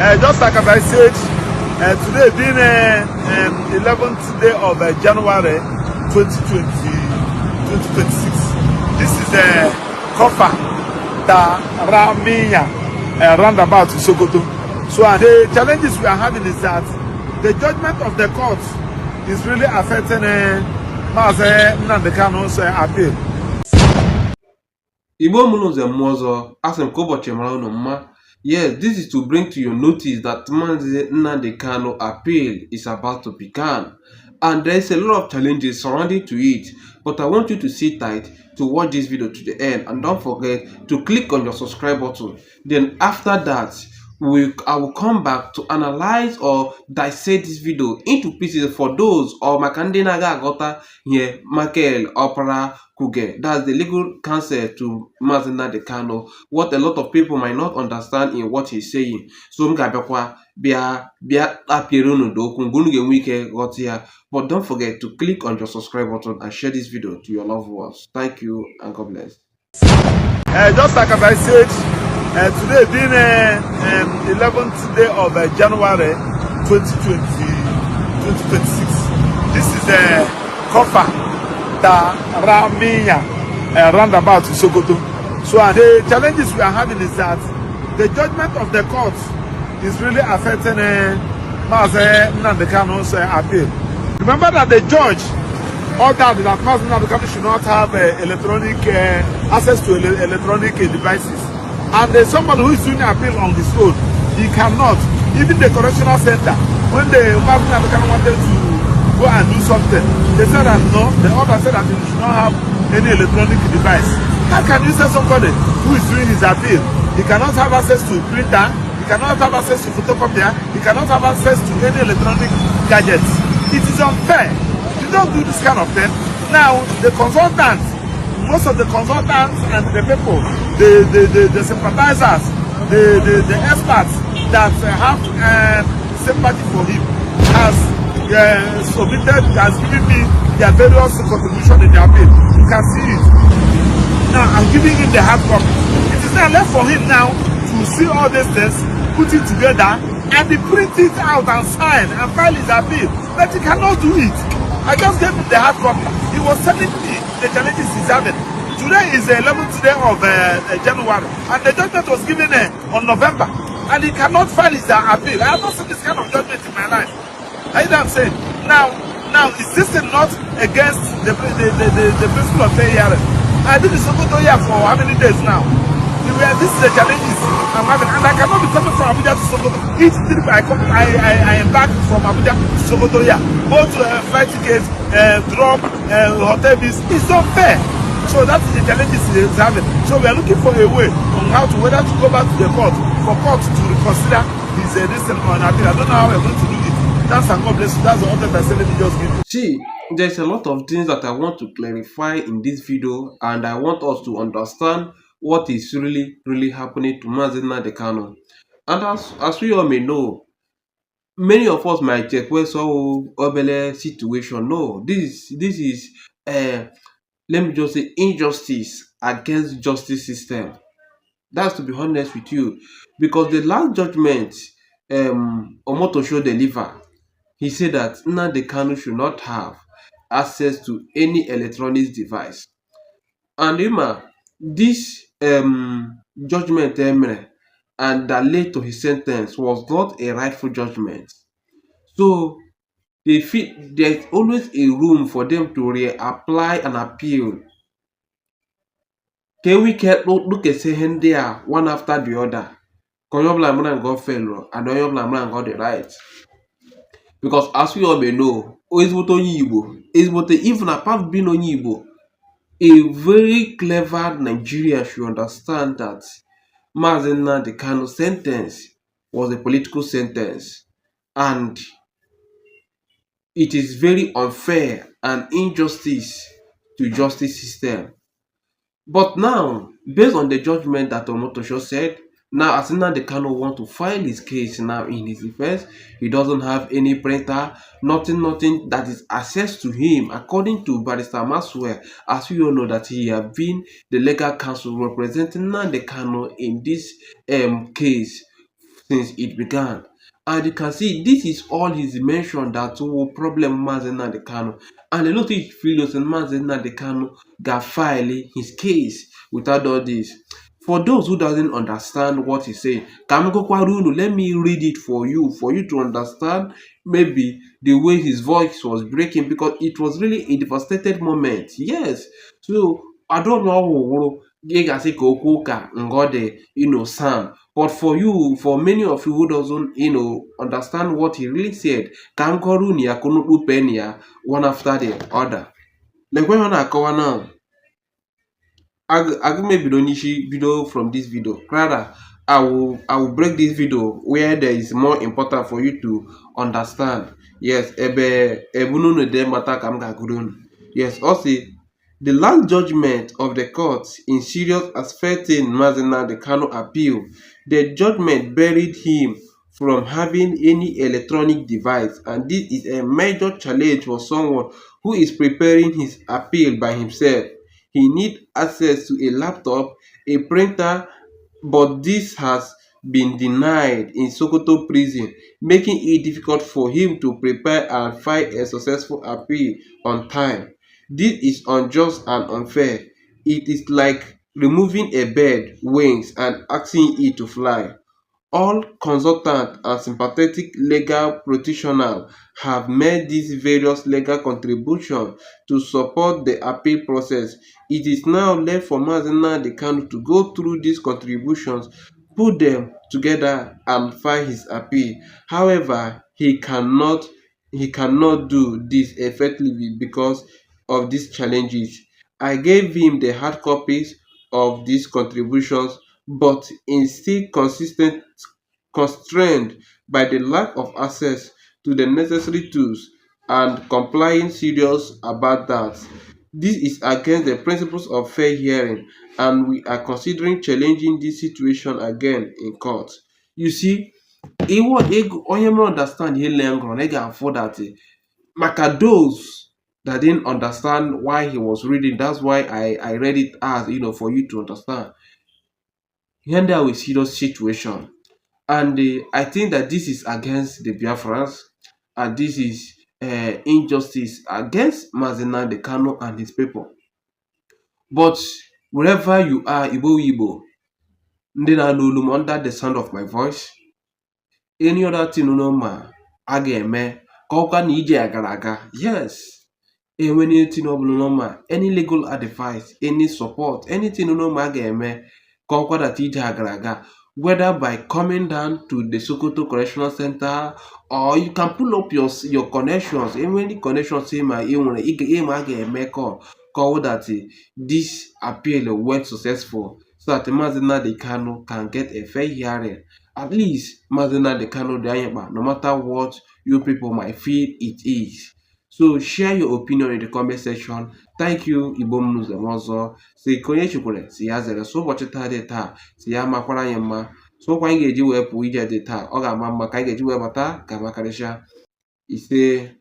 Just like as I said, today being 11th day of January 2026. This is Kofa da Ramiya roundabout to Sokoto. So the challenges we are having is that the judgment of the court is really affecting Mazi Nnamdi's appeal. Igbo Munoze Mwozo asem koboche marano ma. Yes, this is to bring to your notice that Mazi Nnamdi appeal is about to begin. And there is a lot of challenges surrounding to it. But I want you to sit tight to watch this video to the end. And don't forget to click on your subscribe button. Then after that, I will come back to analyze or dissect this video into pieces for those or Makande Naga Agota here, Makel Opera Kuge. That's the legal counsel to Mazi Nnamdi. What a lot of people might not understand in what he's saying. So Mgabekwa Bia Apieruno do Kungunge Wike got here. But don't forget to click on your subscribe button and share this video to your loved ones. Thank you and God bless. Just like as I said, today being 11th day of January 2026. This is Kofa da Ramiya roundabout to Sokoto. So the challenges we are having is that the judgment of the court is really affecting Mazi Nnamdi's appeal. Remember that the judge ordered that Mazi Nnamdi should not have electronic access to electronic devices. And somebody who is doing appeal on his own, he cannot. Even the correctional center, when the Mazi Nnamdi wanted to go and do something, they said that no, the order said that he should not have any electronic device. How can you say somebody who is doing his appeal, he cannot have access to printer, he cannot have access to photocopier, he cannot have access to any electronic gadgets? It is unfair. You don't do this kind of thing. Now, the consultants, most of the consultants and the people, the sympathizers, the experts that have sympathy for him has given me their various contributions in their bill. You can see it. Now, I'm giving him the hard copy. It is now left for him now to see all these things, put it together, and he print it out and sign and file his appeal. But he cannot do it. I just gave him the hard copy. He was telling me the challenges he's having. Today is the 11th day of January, and the judgment was given on November, and he cannot file his appeal. I have not seen this kind of judgment in my life. I know what I'm saying. Now, is this not against the principle of fair hearing? I did this Sokoto here for how many days now? This is the challenges I'm having, and I cannot be coming from Abuja to Sokoto. Each trip I am back from Abuja to Sokoto here. Both flight tickets, drop, hotel bills. It's not fair. So that's the challenges he's having. So we are looking for a way on how to whether to go back to the court for court to reconsider his recent on appeal. I don't know how we're going to do it. That's a God bless you. That's the order that Senator just gave you. See, there's a lot of things that I want to clarify in this video, and I want us to understand what is really happening to Mazi Nnamdi. And as we all may know, many of us might check where so obele situation. No, this is let me just say injustice against justice system. That's to be honest with you, because the last judgment Omotosho deliver, he said that Nnamdi should not have access to any electronic device. And remember, this judgment and that led to his sentence was not a rightful judgment. So they feel there's always a room for them to reapply an appeal. Can we look at saying there one after the other? Koyobla got failure and Oyobla got the right. Because as we all may know, even apart being on Igbo, a very clever Nigerian should understand that Mazi Nnamdi sentence was a political sentence, and it is very unfair and injustice to justice system. But now, based on the judgment that Omotosho said, now as Nnamdi want to file his case now in his defense, he doesn't have any printer, nothing that is access to him, according to Barrister Maxwell, as we all know that he has been the legal counsel representing Nnamdi in this case since it began. And you can see this is all he's mentioned that problem Mazi Nnamdi Kanu. And a lot of videos and Mazi Nnamdi Kanu got filing his case without all this. For those who doesn't understand what he's saying, Kamikokwarunu, let me read it for you to understand maybe the way his voice was breaking because it was really a devastated moment. Yes. So I don't know Giga Kokuka Ngode, Sam. But for you, for many of you who doesn't, understand what he really said, Kamkoruni Akunu Penia, one after the other. Like when I call now, I may video from this video. Rather, I will break this video where there is more important for you to understand. Yes, ebunu de mata kam gagurun. Yes, also the last judgment of the court in serious affecting Mazi Nnamdi Kanu appeal, the judgment buried him from having any electronic device, and this is a major challenge for someone who is preparing his appeal by himself. He needs access to a laptop, a printer, but this has been denied in Sokoto prison, making it difficult for him to prepare and file a successful appeal on time. This is unjust and unfair. It is like removing a bird wings and asking it to fly. All consultant and sympathetic legal practitioners have made these various legal contributions to support the appeal process. It is now left for Mazi Nnamdi Kanu to go through these contributions, put them together and file his appeal. However, he cannot do this effectively because of these challenges. I gave him the hard copies of these contributions, but still constrained by the lack of access to the necessary tools and complying serious about that. This is against the principles of fair hearing, and we are considering challenging this situation again in court. You see, onye m understand ihe lengro na ị ga-afụ that maka those that didn't understand why he was reading, that's why I read it as for you to understand. Here and there a serious situation. And I think that this is against the Biafrans, and this is injustice against Mazi Nnamdi Kanu and his people. But wherever you are, Igbo, ndị na-anụ olu m under the sound of my voice, any other thing unu ma a ga-eme ka ọkwa na ije ya gara aga. Yes, anything ọbụla unu ma, any legal advice, any support, anything unu ma a ga-eme ka ọkwa that ije ya gara aga, whether by coming down to the Sokoto Correctional Center, or you can pull up your connections. Any connections ma ị nwere ịma a ga-eme call that this appeal went successful, so that Mazi Nnamdi Kanu can get a fair hearing. At least Mazi Nnamdi Kanu dị anyị mkpa, no matter what you people might feel it is. So share your opinion in the comment section. Thank you, Igbo m n'ụzọ ọzọ. Si ka onye chikwere si ya zere, so ụbọchị taa dị taa si ya makwara anyị mma. So kwa anyị ga-eji wee pụọ ije dị taa, ọ ga-ama mma ka anyị ga-eji wee bata ka makarịsịa ise.